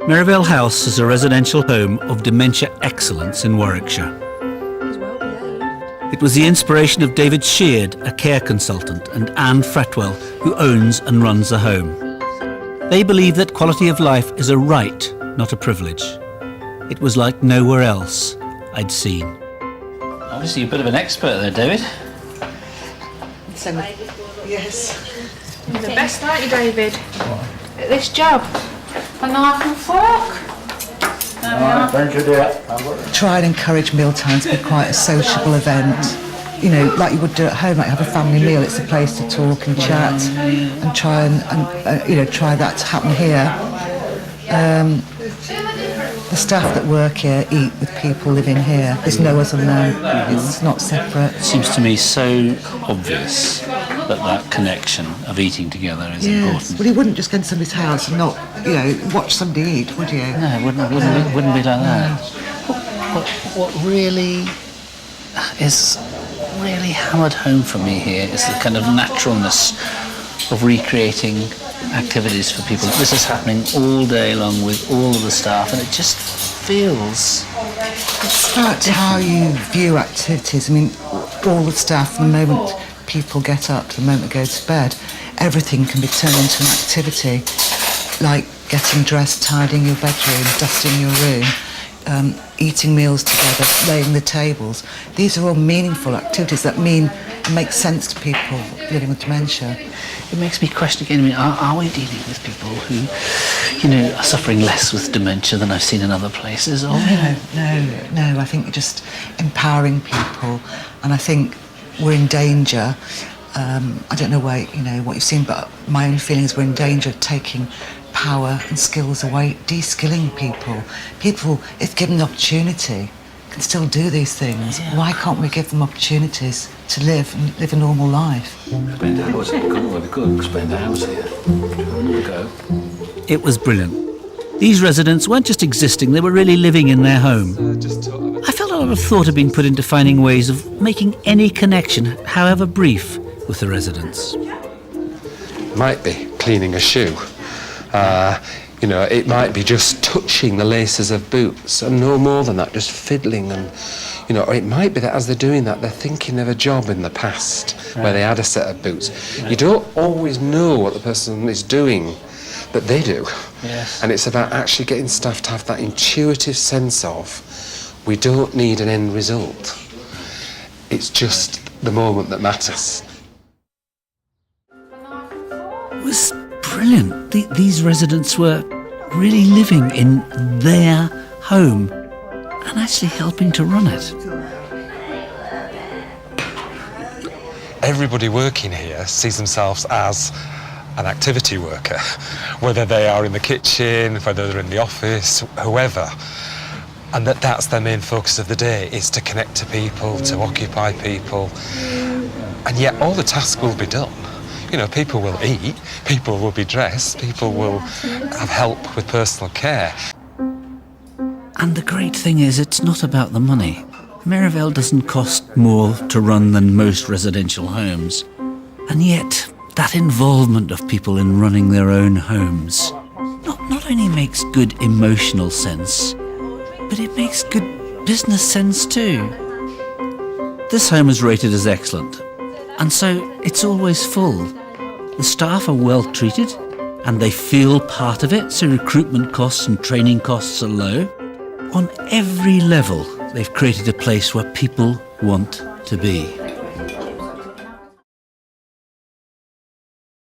Merivale House is a residential home of dementia excellence in Warwickshire. It was the inspiration of David Sheard, a care consultant, and Anne Fretwell, who owns and runs the home. They believe that quality of life is a right, not a privilege. It was like nowhere else I'd seen. Obviously you're a bit of an expert there, David. Yes. You're the best, aren't you, David? At this job. A knife and fork. Thank you, dear. Try and encourage mealtime to be quite a sociable event. You know, like you would do at home, like have a family meal. It's a place to talk and chat, and try and try that to happen here. The staff that work here eat with people living here. There's no other than it's not separate. It seems to me so obvious that connection of eating together is important. Well, you wouldn't just go to somebody's house and not, watch somebody eat, would you? No, it wouldn't be like that. What really is really hammered home for me here is the kind of naturalness of recreating activities for people. This is happening all day long with all of the staff, and it just feels... It's about how you view activities. I mean, all the staff, from the moment people get up to the moment they go to bed, everything can be turned into an activity, like getting dressed, tidying your bedroom, dusting your room, eating meals together, laying the tables. These are all meaningful activities that make sense to people living with dementia. It makes me question again, are we dealing with people who, are suffering less with dementia than I've seen in other places? Or, No, I think you're just empowering people, and I think we're in danger. I don't know what you've seen, but my own feeling is we're in danger of taking power and skills away, de-skilling people. People, if given the opportunity, can still do these things. Yeah. Why can't we give them opportunities to live a normal life? Explain the house here. Good. Explain the house here. Go. It was brilliant. These residents weren't just existing, they were really living in their home. I felt a lot of thought had been put into finding ways of making any connection, however brief, with the residents. Might be cleaning a shoe. It might be just touching the laces of boots, and no more than that, just fiddling. And or it might be that as they're doing that, they're thinking of a job in the past where they had a set of boots. You don't always know what the person is doing, but they do. Yes. And it's about actually getting staff to have that intuitive sense of, we don't need an end result. It's just the moment that matters. It was brilliant. These residents were really living in their home and actually helping to run it. Everybody working here sees themselves as an activity worker, whether they are in the kitchen, whether they're in the office, whoever. And that's their main focus of the day, is to connect to people, to occupy people. And yet all the tasks will be done. People will eat, people will be dressed, people will have help with personal care. And the great thing is, it's not about the money. Merivale doesn't cost more to run than most residential homes. And yet, that involvement of people in running their own homes not only makes good emotional sense, but it makes good business sense too. This home is rated as excellent, and so it's always full. The staff are well treated, and they feel part of it, so recruitment costs and training costs are low. On every level, they've created a place where people want to be.